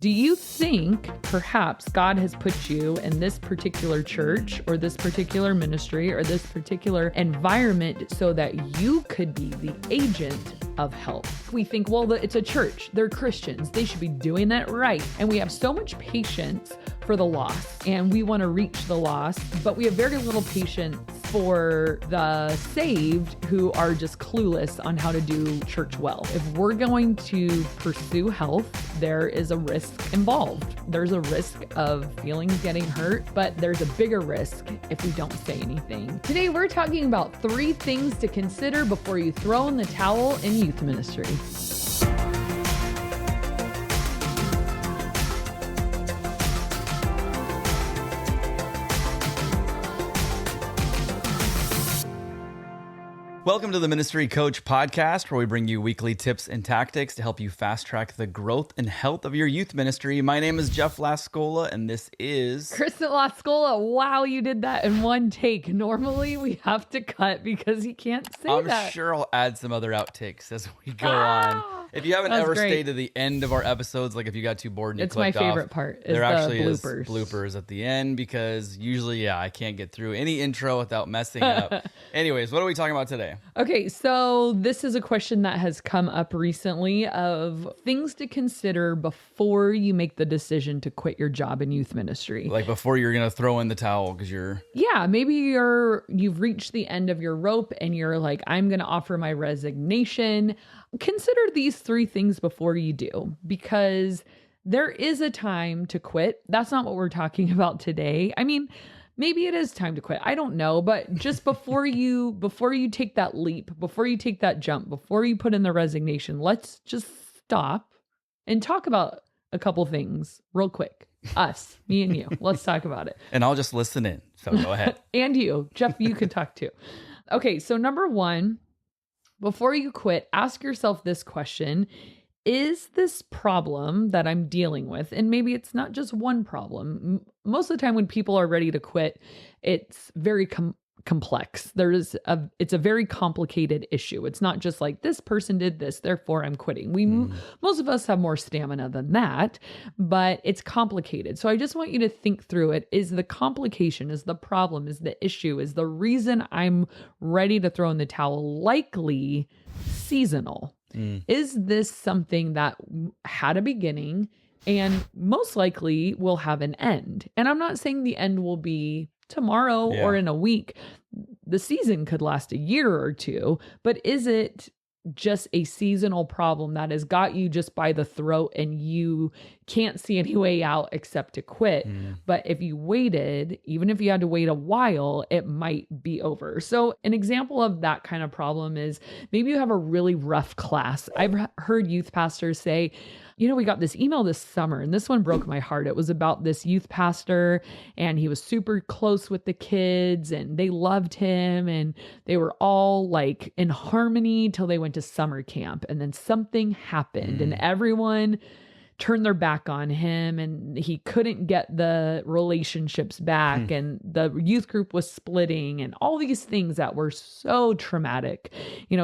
Do you think perhaps God has put you in this particular church or this particular ministry or this particular environment so that you could be the agent of help? We think, well, it's a church. They're Christians. They should be doing that right. And we have so much patience for the lost and we want to reach the lost, but we have very little patience for the saved who are just clueless on how to do church well. If we're going to pursue health, there is a risk involved. There's a risk of feelings getting hurt, but there's a bigger risk if we don't say anything. Today, we're talking about 3 things to consider before you throw in the towel in youth ministry. Welcome to the Ministry Coach Podcast, where we bring you weekly tips and tactics to help you fast track the growth and health of your youth ministry. My name is Jeff Lascola, and this is Kristen Lascola. Wow, you did that in one take. Normally, we have to cut because he can't say that. I'm sure I'll add some other outtakes as we go on. If you haven't ever stayed to the end of our episodes, like if you got too bored and you clicked off, it's my favorite part. There actually is bloopers. Bloopers at the end because usually, I can't get through any intro without messing up. Anyways, what are we talking about today? Okay, so this is a question that has come up recently of things to consider before you make the decision to quit your job in youth ministry. Like before you're going to throw in the towel because you're... Yeah, maybe you've reached the end of your rope and you're like, I'm going to offer my resignation. Consider these 3 things before you do, because there is a time to quit. That's not what we're talking about today. I mean, maybe it is time to quit. I don't know. But just before you take that leap, before you take that jump, before you put in the resignation, let's just stop and talk about a couple things real quick. Us, me and you. Let's talk about it. And I'll just listen in. So go ahead. And you, Jeff, you can talk too. Okay, so number 1, before you quit, ask yourself this question. Is this problem that I'm dealing with, and maybe it's not just one problem. Most of the time when people are ready to quit, it's very complex. It's a very complicated issue. It's not just like this person did this, therefore I'm quitting. Most of us have more stamina than that, but it's complicated. So I just want you to think through it. Is the complication, is the problem, is the issue, is the reason I'm ready to throw in the towel likely seasonal? Is this something that had a beginning and most likely will have an end? And I'm not saying the end will be tomorrow or in a week. The season could last a year or 2, but is it just a seasonal problem that has got you just by the throat and you can't see any way out except to quit? But if you waited, even if you had to wait a while, it might be over. So an example of that kind of problem is maybe you have a really rough class. I've heard youth pastors say, we got this email this summer and this one broke my heart. It was about this youth pastor and he was super close with the kids and they loved him and they were all like in harmony till they went to summer camp. And then something happened and everyone turned their back on him and he couldn't get the relationships back and the youth group was splitting and all these things that were so traumatic,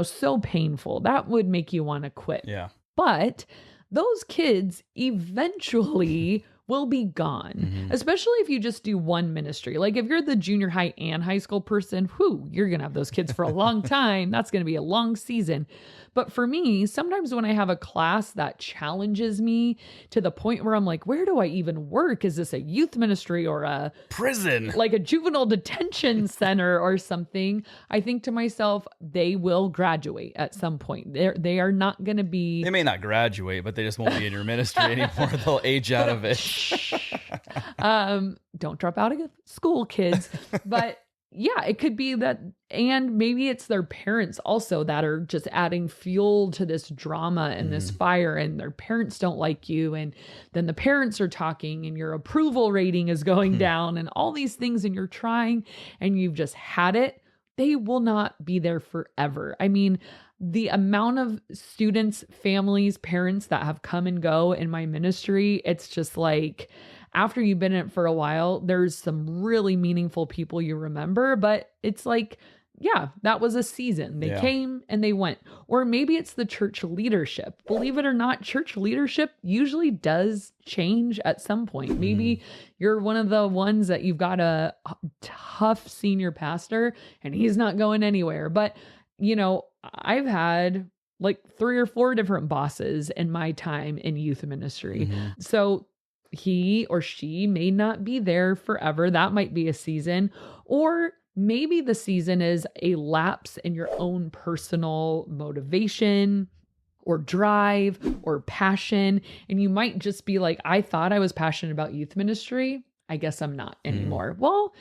so painful. That would make you want to quit. Yeah. But those kids eventually will be gone, especially if you just do one ministry. Like if you're the junior high and high school person, you're going to have those kids for a long time. That's going to be a long season. But for me, sometimes when I have a class that challenges me to the point where I'm like, where do I even work? Is this a youth ministry or a prison? Like a juvenile detention center or something? I think to myself, they will graduate at some point. They are not going to be... They may not graduate, but they just won't be in your ministry anymore. They'll age out of it. Don't drop out of school, kids. But yeah, it could be that. And maybe it's their parents also that are just adding fuel to this drama and this fire, and their parents don't like you. And then the parents are talking and your approval rating is going down and all these things, and you're trying and you've just had it. They will not be there forever. I mean, the amount of students, families, parents that have come and go in my ministry, it's just like, after you've been in it for a while, there's some really meaningful people you remember, but it's like yeah, that was a season. They came and they went. Or maybe it's the church leadership. Believe it or not, church leadership usually does change at some point. Maybe you're one of the ones that you've got a tough senior pastor and he's not going anywhere. But, you know, I've had like 3 or 4 different bosses in my time in youth ministry. So he or she may not be there forever. That might be a season. Or maybe the season is a lapse in your own personal motivation or drive or passion. And you might just be like, I thought I was passionate about youth ministry. I guess I'm not anymore. Well,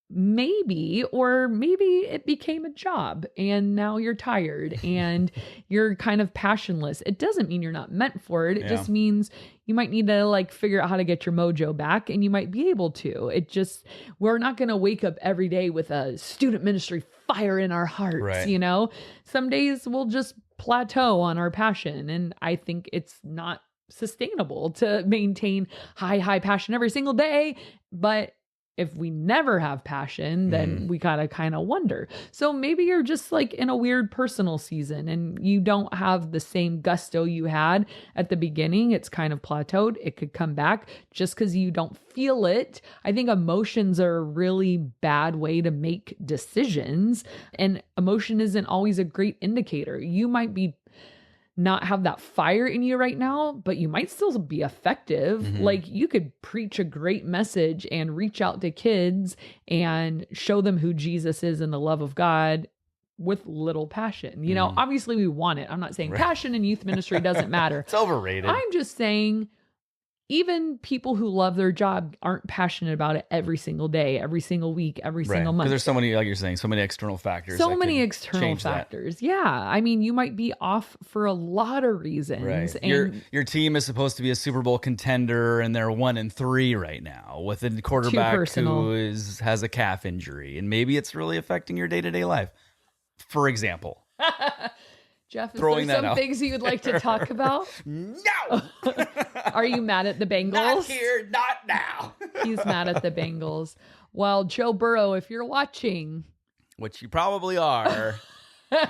maybe, or maybe it became a job and now you're tired and you're kind of passionless. It doesn't mean you're not meant for it. It just means you might need to like figure out how to get your mojo back, and you might be able to. We're not going to wake up every day with a student ministry fire in our hearts. You know, some days we'll just plateau on our passion. And I think it's not sustainable to maintain high passion every single day. But if we never have passion, then we gotta kind of wonder. So maybe you're just like in a weird personal season and you don't have the same gusto you had at the beginning. It's kind of plateaued. It could come back just because you don't feel it. I think emotions are a really bad way to make decisions, and emotion isn't always a great indicator. You might be not have that fire in you right now, but you might still be effective. Like you could preach a great message and reach out to kids and show them who Jesus is and the love of God with little passion. You know, obviously we want it. I'm not saying passion in youth ministry doesn't matter. It's overrated. I'm just saying even people who love their job aren't passionate about it every single day, every single week, every single month. Because there's so many, like you're saying, so many external factors. So many external factors. Yeah. I mean, you might be off for a lot of reasons. Right. And your team is supposed to be a Super Bowl contender, and they're 1-3 right now with a quarterback who has a calf injury, and maybe it's really affecting your day-to-day life. For example. Jeff, is there some things you would like to talk about? No! Are you mad at the Bengals? Not here, not now. He's mad at the Bengals. Well, Joe Burrow, if you're watching, which you probably are,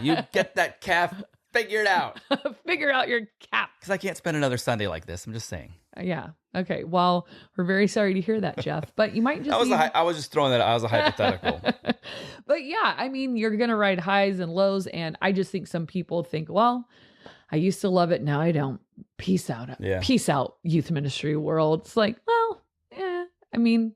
you get that calf figured out. Figure out your cap. Because I can't spend another Sunday like this. I'm just saying. Yeah. Okay. Well, we're very sorry to hear that, Jeff. But you might just. I was just throwing that out. I was a hypothetical. But yeah, I mean, you're going to ride highs and lows. And I just think some people think, well, I used to love it. Now I don't. Peace out. Yeah. Peace out, youth ministry world. It's like, well, I mean,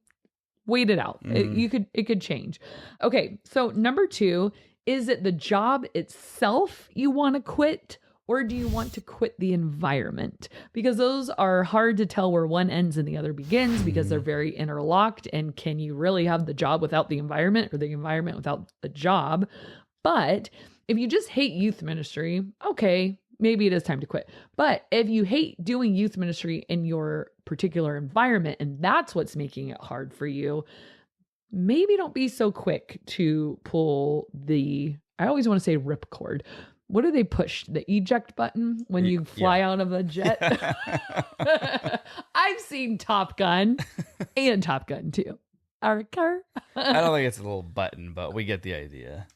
wait it out. It could change. Okay. So number 2, is it the job itself you want to quit? Or do you want to quit the environment? Because those are hard to tell where one ends and the other begins, because they're very interlocked. And can you really have the job without the environment, or the environment without the job? But if you just hate youth ministry, okay, maybe it is time to quit. But if you hate doing youth ministry in your particular environment, and that's what's making it hard for you, maybe don't be so quick to pull the, I always want to say ripcord. What do they push? The eject button when you fly out of a jet? I've seen Top Gun and Top Gun 2. Our car. I don't think it's a little button, but we get the idea.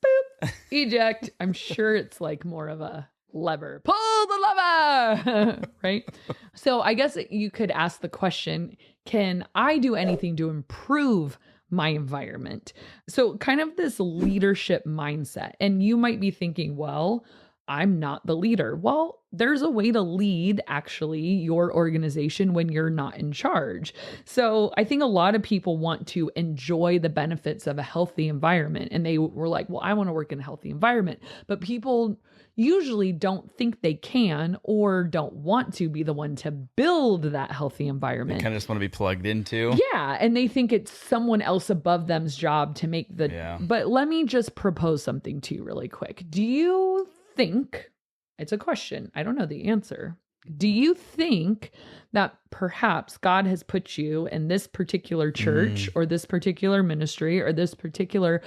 Boop. Eject. I'm sure it's like more of a lever. Pull the lever. Right? So I guess you could ask the question, can I do anything to improve my environment? So kind of this leadership mindset. And you might be thinking, well, I'm not the leader. Well, there's a way to lead actually your organization when you're not in charge. So I think a lot of people want to enjoy the benefits of a healthy environment. And they were like, well, I want to work in a healthy environment. But people usually don't think they can or don't want to be the one to build that healthy environment. They kind of just want to be plugged into. Yeah. And they think it's someone else above them's job to make the... Yeah. But let me just propose something to you really quick. Do you think... It's a question. I don't know the answer. Do you think that perhaps God has put you in this particular church or this particular ministry or this particular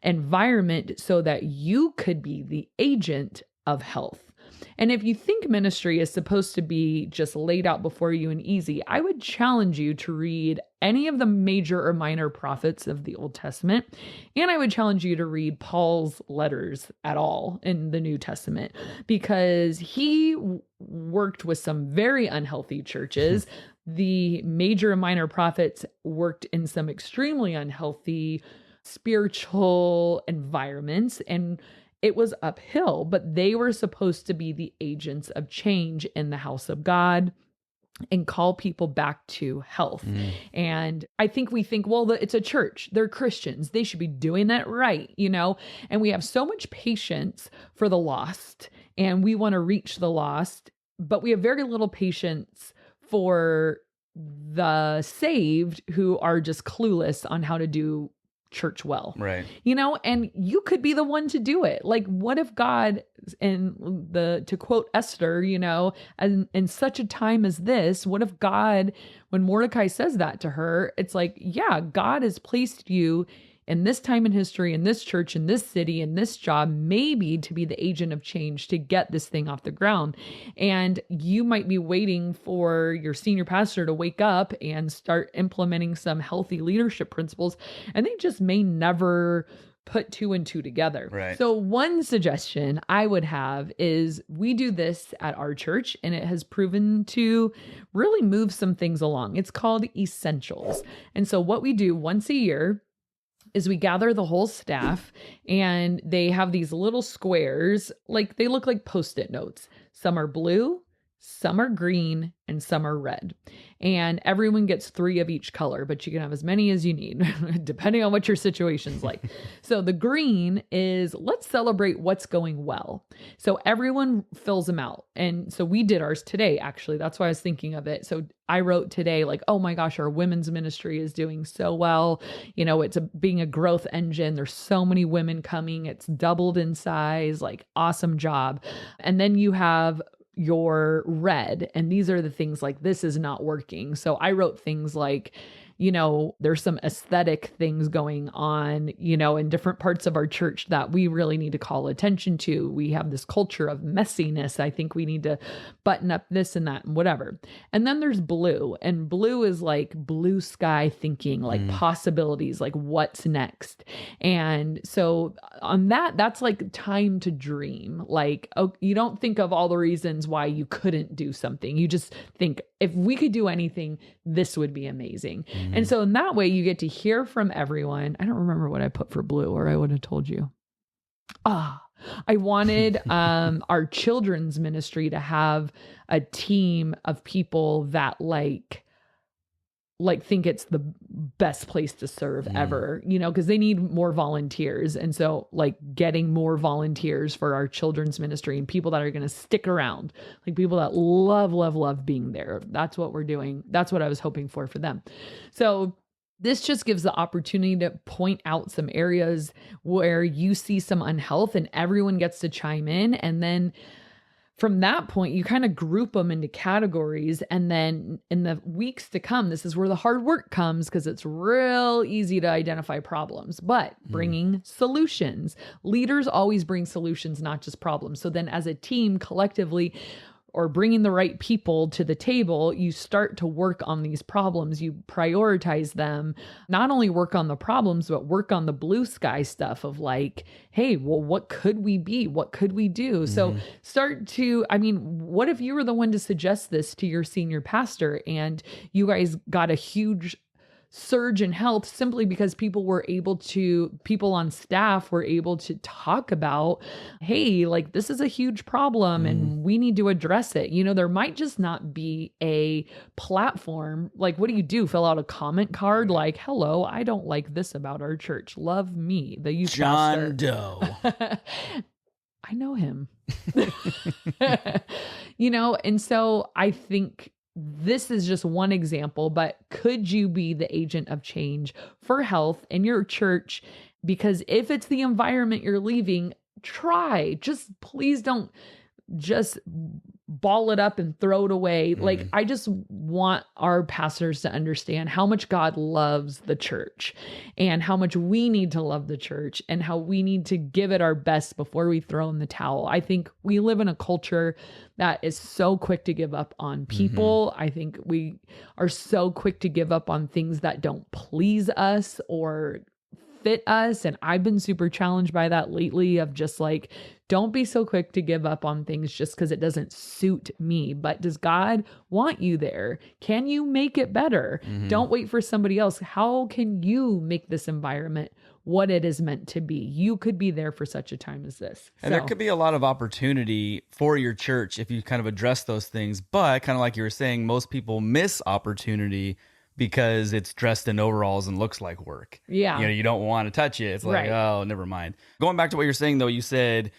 environment so that you could be the agent of health? And if you think ministry is supposed to be just laid out before you and easy, I would challenge you to read any of the major or minor prophets of the Old Testament. And I would challenge you to read Paul's letters at all in the New Testament, because he worked with some very unhealthy churches. The major and minor prophets worked in some extremely unhealthy spiritual environments, and it was uphill, but they were supposed to be the agents of change in the house of God and call people back to health. And I think we think, well, it's a church. They're Christians. They should be doing that right, you know? And we have so much patience for the lost, and we want to reach the lost, but we have very little patience for the saved who are just clueless on how to do church well. Right. You know, and you could be the one to do it. Like, what if God, to quote Esther, you know, in such a time as this, what if God, when Mordecai says that to her, it's like, yeah, God has placed you in this time in history, in this church, in this city, in this job, maybe to be the agent of change to get this thing off the ground. And you might be waiting for your senior pastor to wake up and start implementing some healthy leadership principles, and they just may never put two and two together. Right. So one suggestion I would have is we do this at our church, and it has proven to really move some things along. It's called Essentials. And so what we do once a year is we gather the whole staff, and they have these little squares, like they look like Post-it notes. Some are blue, some are green, and some are red. And everyone gets 3 of each color, but you can have as many as you need, depending on what your situation's like. So the green is, let's celebrate what's going well. So everyone fills them out. And so we did ours today, actually. That's why I was thinking of it. So I wrote today, like, oh my gosh, our women's ministry is doing so well. You know, it's being a growth engine. There's so many women coming. It's doubled in size, like awesome job. And then you have your red, and these are the things like, this is not working. So I wrote things like, you know, there's some aesthetic things going on, you know, in different parts of our church that we really need to call attention to. We have this culture of messiness. I think we need to button up this and that and whatever. And then there's blue, and blue is like blue sky thinking, like possibilities, like what's next. And so on that, that's like time to dream. Like, oh, you don't think of all the reasons why you couldn't do something. You just think, if we could do anything, this would be amazing. And so in that way, you get to hear from everyone. I don't remember what I put for blue, or I would have told you. I wanted our children's ministry to have a team of people that like think it's the best place to serve ever, you know, because they need more volunteers. And so like getting more volunteers for our children's ministry, and people that are going to stick around, like people that love being there. That's what we're doing. That's what I was hoping for them. So this just gives the opportunity to point out some areas where you see some unhealth, and everyone gets to chime in. And then from that point, you kind of group them into categories. And then in the weeks to come, this is where the hard work comes, because it's real easy to identify problems, but bringing solutions. Leaders always bring solutions, not just problems. So then as a team, collectively, or bringing the right people to the table, you start to work on these problems. You prioritize them, not only work on the problems, but work on the blue sky stuff of like, hey, well, what could we be? What could we do? So start to, I mean, what if you were the one to suggest this to your senior pastor, and you guys got a huge surge in health simply because people on staff were able to talk about, hey, like this is a huge problem and we need to address it. You know, there might just not be a platform. Like, what do? Fill out a comment card like, hello, I don't like this about our church. Love me, the youth pastor. John Doe. I know him. You know, and so I think this is just one example, but could you be the agent of change for health in your church? Because if it's the environment you're leaving, please don't just ball it up and throw it away. Like, I just want our pastors to understand how much God loves the church and how much we need to love the church and how we need to give it our best before we throw in the towel. I think we live in a culture that is so quick to give up on people. I think we are so quick to give up on things that don't please us or fit us. And I've been super challenged by that lately of just like, don't be so quick to give up on things just because it doesn't suit me. But does God want you there? Can you make it better? Don't wait for somebody else. How can you make this environment what it is meant to be? You could be there for such a time as this. And there could be a lot of opportunity for your church if you kind of address those things. But kind of like you were saying, most people miss opportunity because it's dressed in overalls and looks like work. Yeah. You don't want to touch it. It's like, oh, never mind. Going back to what you're saying, though, you said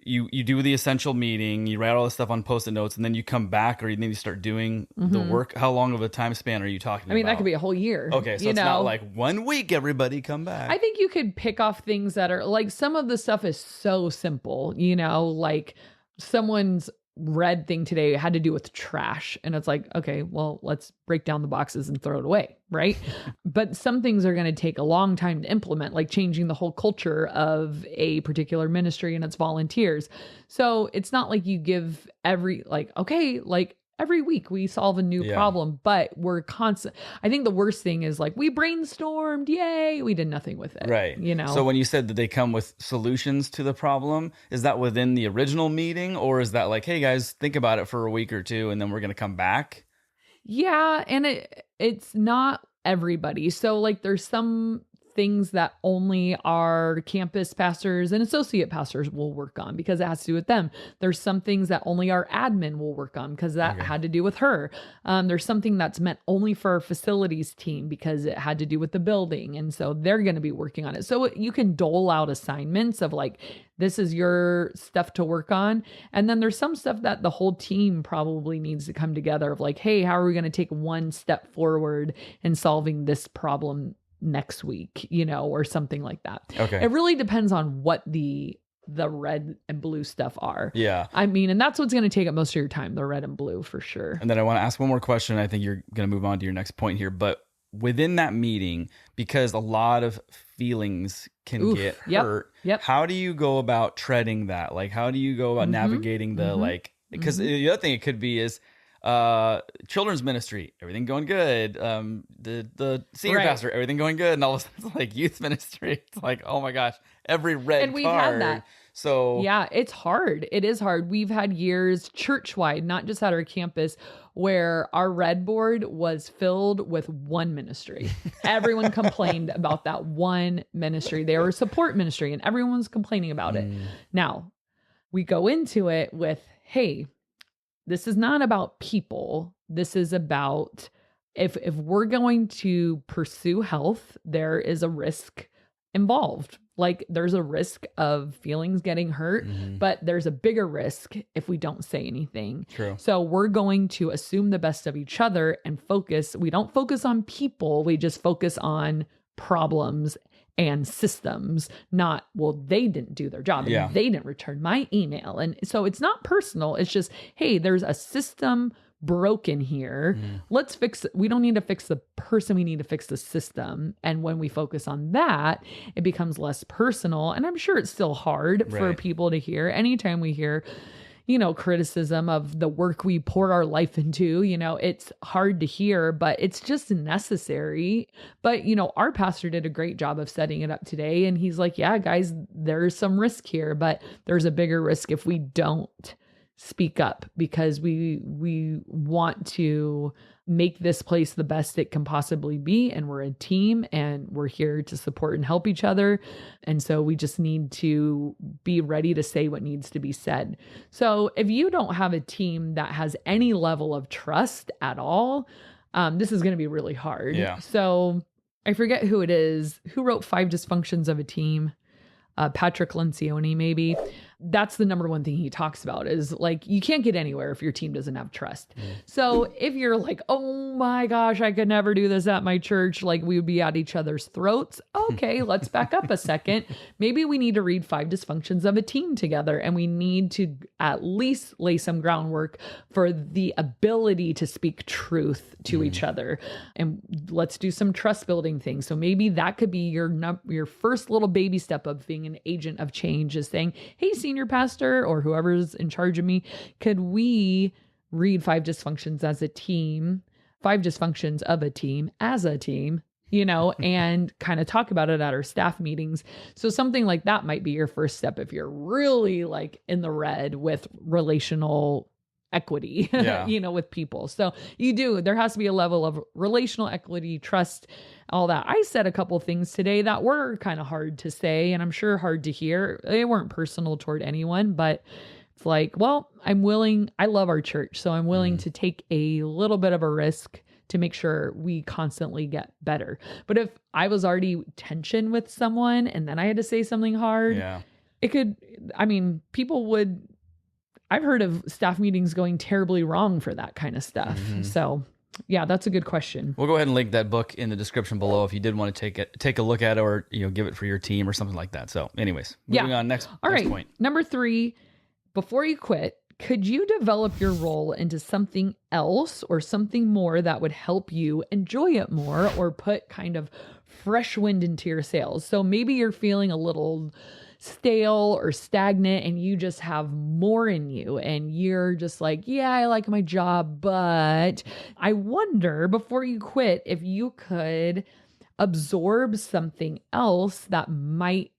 you do the essential meeting, you write all this stuff on Post-it notes, and then you come back or then you start doing the work. How long of a time span are you talking about? I mean, that could be a whole year. Okay, so it's not like 1 week, everybody come back. I think you could pick off things that are like, some of the stuff is so simple, like someone's red thing today had to do with trash. And it's like, okay, well, let's break down the boxes and throw it away. Right. But some things are going to take a long time to implement, like changing the whole culture of a particular ministry and its volunteers. So it's not like you give every week we solve a new problem, but we're constant. I think the worst thing is like, we brainstormed, yay, we did nothing with it. Right. So when you said that they come with solutions to the problem, is that within the original meeting, or is that like, hey guys, think about it for a week or two and then we're going to come back? Yeah. And it's not everybody. So like, there's some things that only our campus pastors and associate pastors will work on because it has to do with them. There's some things that only our admin will work on because that had to do with her. There's something that's meant only for our facilities team because it had to do with the building. And so they're going to be working on it. So you can dole out assignments of like, this is your stuff to work on. And then there's some stuff that the whole team probably needs to come together of like, hey, how are we going to take one step forward in solving this problem next week, or something like that. Okay. It really depends on what the red and blue stuff are. Yeah. I mean, and that's what's going to take up most of your time, the red and blue for sure. And then I want to ask one more question. I think you're going to move on to your next point here, but within that meeting, because a lot of feelings can get hurt, how do you go about treading that? Like, how do you go about navigating the because the other thing it could be is children's ministry, everything going good. The senior pastor, everything going good. And all of a sudden it's like youth ministry. It's like, oh my gosh, every red and we've card. Had that. So yeah, it's hard. It is hard. We've had years church-wide, not just at our campus, where our red board was filled with one ministry. Everyone complained about that one ministry. They were a support ministry and everyone's complaining about it. Now, we go into it with, hey, this is not about people. This is about if we're going to pursue health, there is a risk involved. Like there's a risk of feelings getting hurt, but there's a bigger risk if we don't say anything. True. So we're going to assume the best of each other and focus. We don't focus on people. We just focus on problems and systems, not, well, they didn't do their job and they didn't return my email. And so it's not personal. It's just, hey, there's a system broken here. Let's fix it. We don't need to fix the person. We need to fix the system. And when we focus on that, it becomes less personal. And I'm sure it's still hard for people to hear. Anytime we hear, criticism of the work we poured our life into, it's hard to hear, but it's just necessary. But, our pastor did a great job of setting it up today. And he's like, yeah, guys, there's some risk here, but there's a bigger risk if we don't speak up because we want to make this place the best it can possibly be. And we're a team and we're here to support and help each other. And so we just need to be ready to say what needs to be said. So if you don't have a team that has any level of trust at all, this is going to be really hard. Yeah. So I forget who it is, who wrote 5 Dysfunctions of a Team. Patrick LENCIONI, maybe. that's the number one thing he talks about is like, you can't get anywhere if your team doesn't have trust. So if you're like, oh my gosh, I could never do this at my church, like we would be at each other's throats. Okay, let's back up a second. Maybe we need to read 5 dysfunctions of a team together, and we need to at least lay some groundwork for the ability to speak truth to each other. And let's do some trust building things. So maybe that could be your first little baby step of being an agent of change, is saying, hey, senior pastor or whoever's in charge of me, could we read 5 dysfunctions as a team, 5 dysfunctions of a team as a team, and kind of talk about it at our staff meetings. So something like that might be your first step if you're really like in the red with relational equity, with people. So there has to be a level of relational equity, trust, all that. I said a couple things today that were kind of hard to say, and I'm sure hard to hear. They weren't personal toward anyone, but it's like, well, I love our church, so I'm willing to take a little bit of a risk to make sure we constantly get better. But if I was already tension with someone and then I had to say something hard, I've heard of staff meetings going terribly wrong for that kind of stuff. So yeah, that's a good question. We'll go ahead and link that book in the description below if you did want to take a look at it, or give it for your team or something like that. So anyways, moving on. Next point. Number 3, before you quit, could you develop your role into something else or something more that would help you enjoy it more, or put kind of fresh wind into your sails? So maybe you're feeling a little stale or stagnant and you just have more in you and you're just like, yeah, I like my job, but I wonder, before you quit, if you could absorb something else that might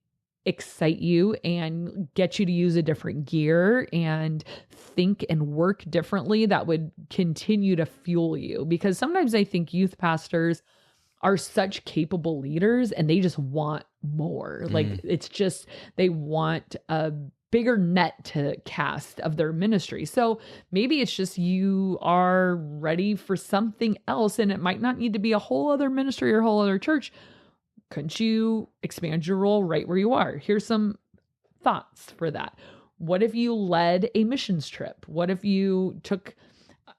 excite you and get you to use a different gear and think and work differently, that would continue to fuel you. Because sometimes I think youth pastors are such capable leaders and they just want more. Like it's just, they want a bigger net to cast of their ministry. So maybe it's just you are ready for something else, and it might not need to be a whole other ministry or a whole other church. Couldn't you expand your role right where you are? Here's some thoughts for that. What if you led a missions trip? What if you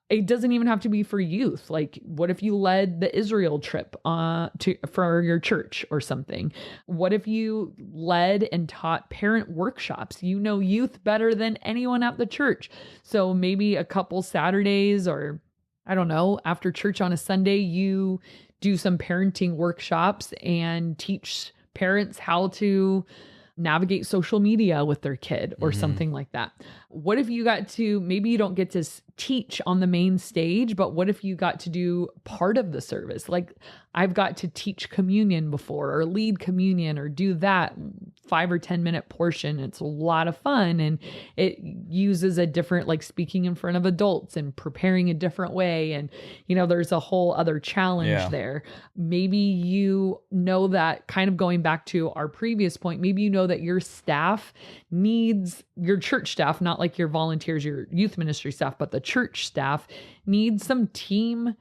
it doesn't even have to be for youth. Like, what if you led the Israel trip for your church or something? What if you led and taught parent workshops? You know youth better than anyone at the church. So maybe a couple Saturdays, or I don't know, after church on a Sunday, you do some parenting workshops and teach parents how to navigate social media with their kid or something like that. What if you got to, maybe you don't get to teach on the main stage, but what if you got to do part of the service? Like, I've got to teach communion before, or lead communion, or do that 5 or 10 minute portion. It's a lot of fun, and it uses a different, like speaking in front of adults and preparing a different way. And, there's a whole other challenge there. Maybe you know that, kind of going back to our previous point, maybe you know that your staff needs, your church staff, not like your volunteers, your youth ministry staff, but the church staff needs some team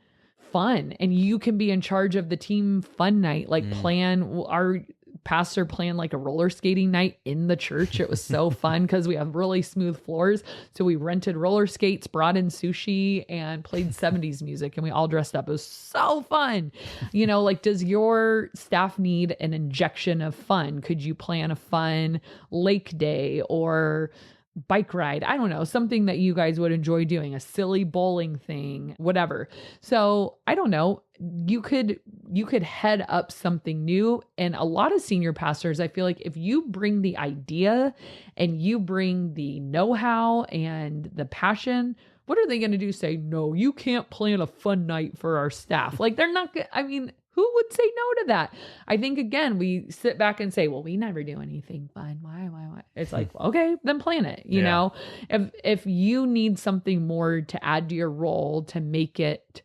fun, and you can be in charge of the team fun night. Like our pastor planned like a roller skating night in the church. It was so fun because we have really smooth floors. So we rented roller skates, brought in sushi, and played 70s music, and we all dressed up. It was so fun. Like, does your staff need an injection of fun? Could you plan a fun lake day or bike ride? I don't know, something that you guys would enjoy doing, a silly bowling thing, whatever. So I don't know, you could head up something new. And a lot of senior pastors, I feel like if you bring the idea and you bring the know-how and the passion, what are they going to do? Say, no, you can't plan a fun night for our staff. Like, they're not, who would say no to that? I think, again, we sit back and say, well, we never do anything fun. Why? It's like, okay, then plan it. You know, if you need something more to add to your role to make it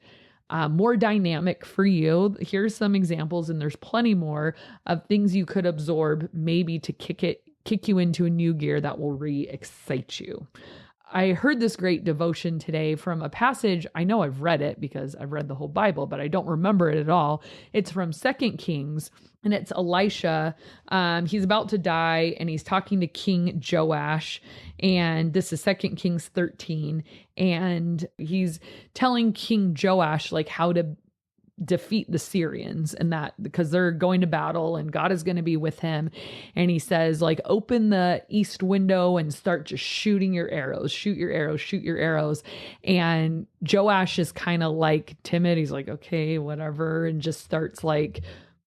more dynamic for you, here's some examples, and there's plenty more of things you could absorb, maybe to kick you into a new gear that will re-excite you. I heard this great devotion today from a passage. I know I've read it because I've read the whole Bible, but I don't remember it at all. It's from 2 Kings, and it's Elisha. He's about to die, and he's talking to King JEHOASH, and this is 2 Kings 13, and he's telling King JEHOASH like how to defeat the Syrians, and that because they're going to battle and God is going to be with him. And he says, like, open the east window and start just shooting your arrows, shoot your arrows, shoot your arrows. And JEHOASH is kind of like timid. He's like, okay, whatever. And just starts like,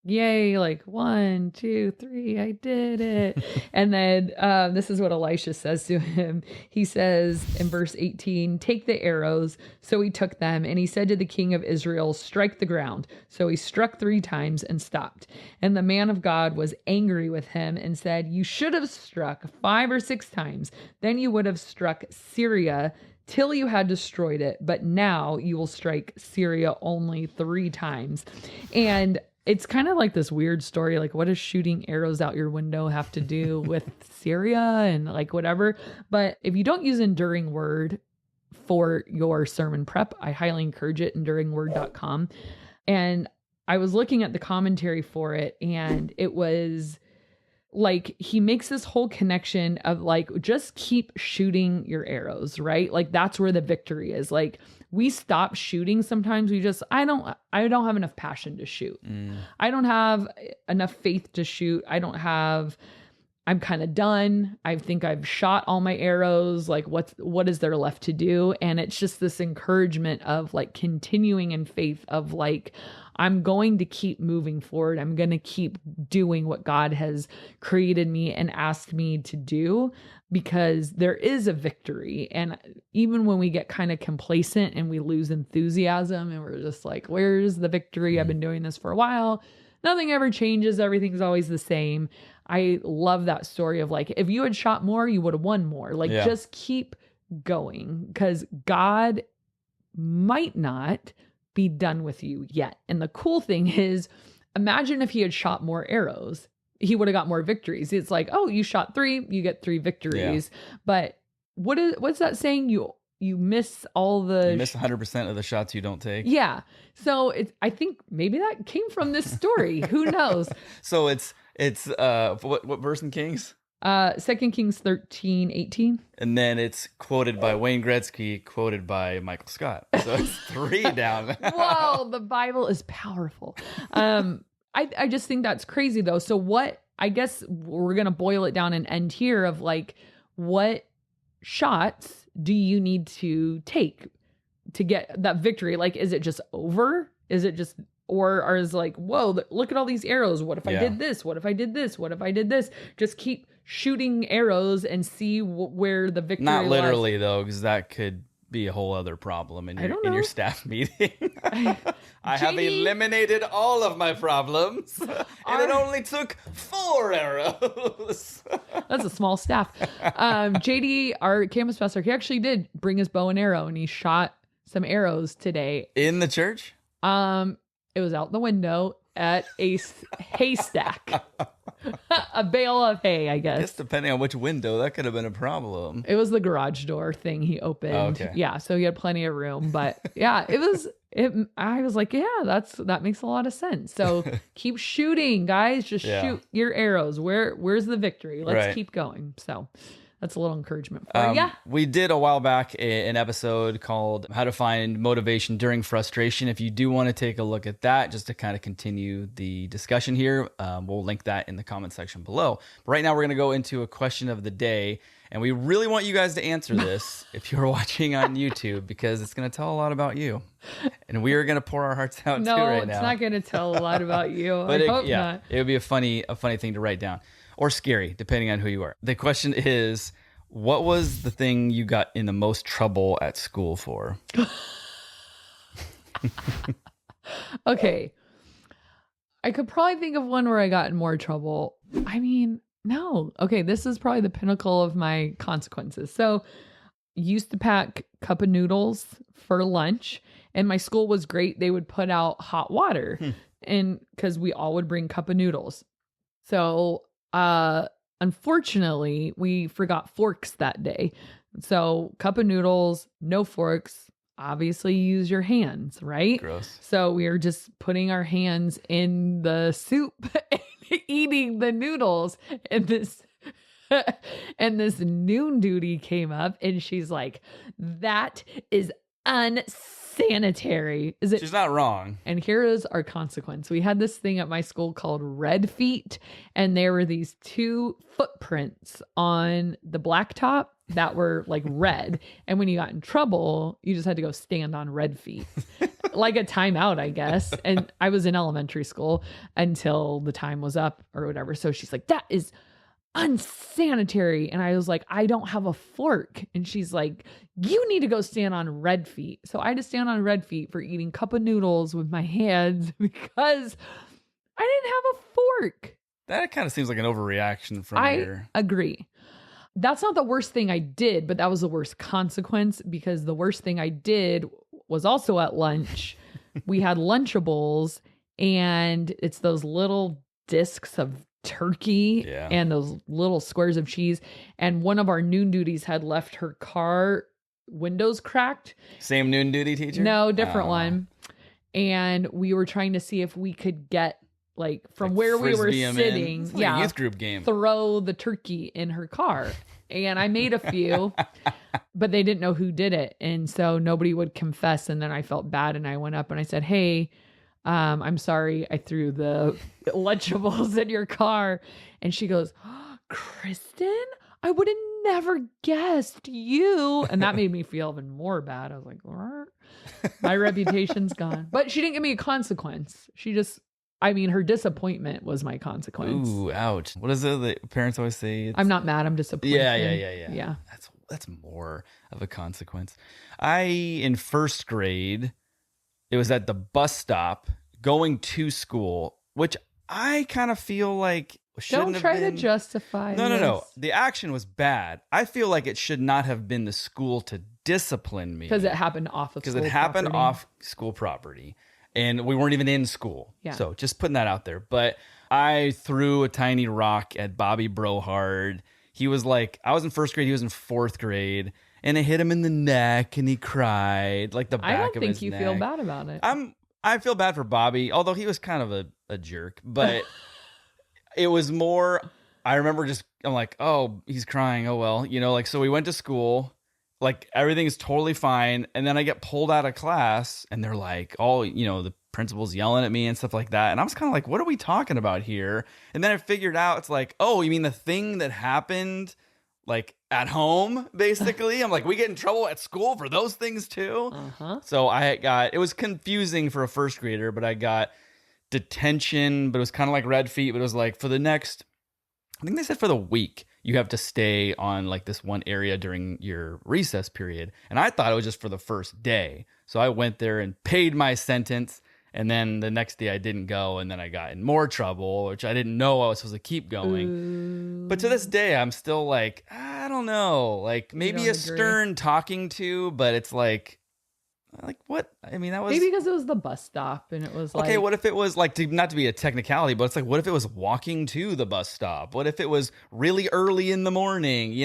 yay, like 1, 2, 3, I did it. And then this is what Elisha says to him. He says in verse 18, take the arrows. So he took them, and he said to the king of Israel, strike the ground. So he struck 3 times and stopped. And the man of God was angry with him and said, you should have struck 5 or 6 times. Then you would have struck Syria till you had destroyed it. But now you will strike Syria only 3 times. And it's kind of like this weird story. Like, what does shooting arrows out your window have to do with Syria and like whatever? But if you don't use Enduring Word for your sermon prep, I highly encourage it, enduringword.com. And I was looking at the commentary for it, and it was like, he makes this whole connection of like, just keep shooting your arrows, right? Like, that's where the victory is. Like, we stop shooting sometimes. We just, I don't have enough passion to shoot. I don't have enough faith to shoot. I'm kind of done. I think I've shot all my arrows. Like, what is there left to do? And it's just this encouragement of like continuing in faith of like, I'm going to keep moving forward. I'm going to keep doing what God has created me and asked me to do, because there is a victory. And even when we get kind of complacent and we lose enthusiasm and we're just like, where's the victory? I've been doing this for a while. Nothing ever changes. Everything's always the same. I love that story of like, if you had shot more, you would have won more. Like, just keep going, because God might not be done with you yet. And the cool thing is, imagine if he had shot more arrows, he would have got more victories. It's like, oh, you shot 3, you get 3 victories. Yeah. But what's that saying? You miss all the... You miss 100% of the shots you don't take. Yeah. So I think maybe that came from this story. Who knows? So it's what verse in Kings? 2 Kings 13:18. And then it's quoted by Wayne Gretzky, quoted by Michael Scott. So it's 3 down. Whoa, the Bible is powerful. I just think that's crazy though. So what, I guess we're going to boil it down and end here of like, what shots do you need to take to get that victory? Like, is it just over? Is it just, or is like, whoa, look at all these arrows. What if I did this? What if I did this? What if I did this? Just keep shooting arrows and see where the victory Not literally lies. Though, because that could be a whole other problem in your staff meeting. I have eliminated all of my problems, and it only took 4 arrows. That's a small staff. JD, our campus pastor, he actually did bring his bow and arrow, and he shot some arrows today. In the church? It was out the window at a haystack. A bale of hay, I guess. Depending on which window, that could have been a problem. It was the garage door thing he opened. Oh, okay. Yeah, so he had plenty of room. But yeah, I was like, yeah, that makes a lot of sense. So keep shooting, guys. Just shoot your arrows. Where's the victory? Let's keep going. So that's a little encouragement for you. We did a while back an episode called How to Find Motivation During Frustration. If you do want to take a look at that, just to kind of continue the discussion here, we'll link that in the comment section below. But right now, we're going to go into a question of the day. And we really want you guys to answer this if you're watching on YouTube, because it's going to tell a lot about you. And we are going to pour our hearts out too right now. No, it's not going to tell a lot about you. But I hope not. It would be a funny thing to write down. Or scary, depending on who you are. The question is, what was the thing you got in the most trouble at school for? Okay. I could probably think of one where I got in more trouble. I mean, no. Okay, this is probably the pinnacle of my consequences. So, used to pack cup of noodles for lunch, and my school was great. They would put out hot water, and because we all would bring cup of noodles. So, unfortunately, we forgot forks that day. So cup of noodles, no forks. Obviously use your hands, right? Gross. So we are just putting our hands in the soup and eating the noodles. And this noon duty came up and she's like, that is unsanitary. Is it? She's not wrong. And here is our consequence. We had this thing at my school called red feet, and there were these 2 footprints on the blacktop that were like red. And when you got in trouble, you just had to go stand on red feet. Like a timeout, I guess. And I was in elementary school until the time was up or whatever. So she's like, that is unsanitary. And I was like, I don't have a fork. And she's like, you need to go stand on red feet. So I had to stand on red feet for eating cup of noodles with my hands because I didn't have a fork. That kind of seems like an overreaction from here. I agree. That's not the worst thing I did, but that was the worst consequence, because the worst thing I did was also at lunch. We had Lunchables, and it's those little discs of turkey and those little squares of cheese. And one of our noon duties had left her car windows cracked. Same noon duty teacher? No, different one. And we were trying to see if we could get like from where we were sitting, like a youth group game, throw the turkey in her car. And I made a few, but they didn't know who did it. And so nobody would confess. And then I felt bad. And I went up and I said, hey, I'm sorry I threw the Lunchables in your car. And she goes, oh, Kristen, I would have never guessed you. And that made me feel even more bad. I was like, my reputation's gone. But she didn't give me a consequence. Her disappointment was my consequence. Ooh, ouch. What is it that parents always say? I'm not mad, I'm disappointed. Yeah. That's more of a consequence. In first grade, it was at the bus stop going to school, which I kind of feel like shouldn't have been. Don't try to justify this. No. The action was bad. I feel like it should not have been the school to discipline me. Because it happened off of school property. Because it happened off school property. And we weren't even in school. Yeah. So just putting that out there. But I threw a tiny rock at Bobby Brohard. He was like, I was in first grade. He was in fourth grade. And it hit him in the neck and he cried like the back of his neck. I don't think you feel bad about it. I feel bad for Bobby, although he was kind of a jerk. But it was more, I remember I'm like, oh, he's crying. Oh, well, so we went to school. Like everything is totally fine. And then I get pulled out of class and they're like, the principal's yelling at me and stuff like that. And I was kind of like, what are we talking about here? And then I figured out it's like, oh, you mean the thing that happened like at home, basically? I'm like, we get in trouble at school for those things too. Uh-huh. So it was confusing for a first grader, but I got detention, but it was kind of like red feet, but it was like for the next, I think they said for the week, you have to stay on like this one area during your recess period. And I thought it was just for the first day. So I went there and paid my sentence. And then the next day I didn't go. And then I got in more trouble, which I didn't know I was supposed to keep going. Ooh. But to this day, I'm still like, I don't know, like maybe a stern talking to, but it's like what? I mean, that was maybe because it was the bus stop and it was like, okay, what if it was like, not to be a technicality, but it's like, what if it was walking to the bus stop? What if it was really early in the morning,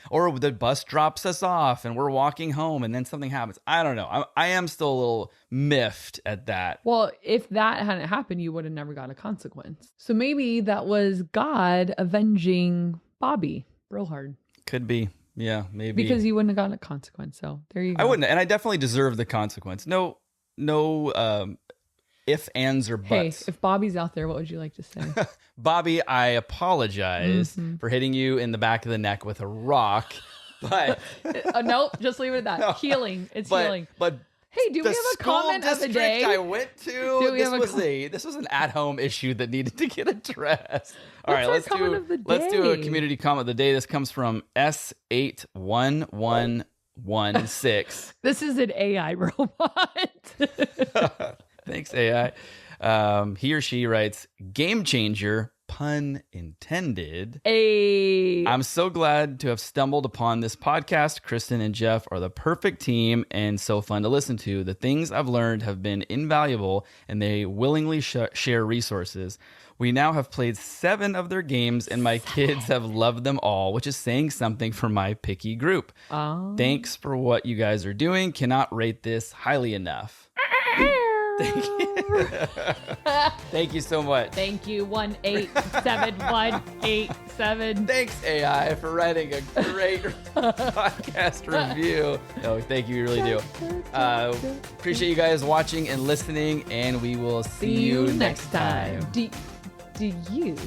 or the bus drops us off and we're walking home and then something happens? I don't know. I am still a little miffed at that. Well, if that hadn't happened, you would have never got a consequence. So maybe that was God avenging Bobby Brohard. Could be. Yeah, maybe. Because you wouldn't have gotten a consequence. So there you go. I wouldn't. And I definitely deserve the consequence. No ifs, ands, or buts. Hey, if Bobby's out there, what would you like to say? Bobby, I apologize for hitting you in the back of the neck with a rock. But nope, just leave it at that. No, healing. It's healing. But hey, do we have a comment of the day? I went to, this was an at-home issue that needed to get addressed. All right, let's do a community comment of the day. This comes from S81116. This is an AI robot. Thanks, AI. He or she writes, game changer, pun intended. Hey. I'm so glad to have stumbled upon this podcast. Kristen and Jeff are the perfect team and so fun to listen to. The things I've learned have been invaluable, and they willingly share resources. We now have played 7 of their games, and my kids have loved them all, which is saying something for my picky group. Thanks for what you guys are doing. Cannot rate this highly enough. Thank you. Thank you so much. Thank you, 1871187. Thanks, AI, for writing a great podcast review. No, thank you. We really do. Appreciate you guys watching and listening, and we will see you next time. Do you?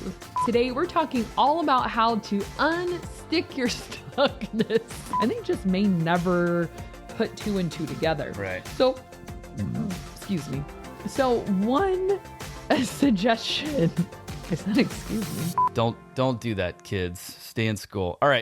Today, we're talking all about how to unstick your stuckness. And they just may never put 2 and 2 together. Right. So, excuse me. So one suggestion is that excuse me. Don't do that, kids. Stay in school. All right.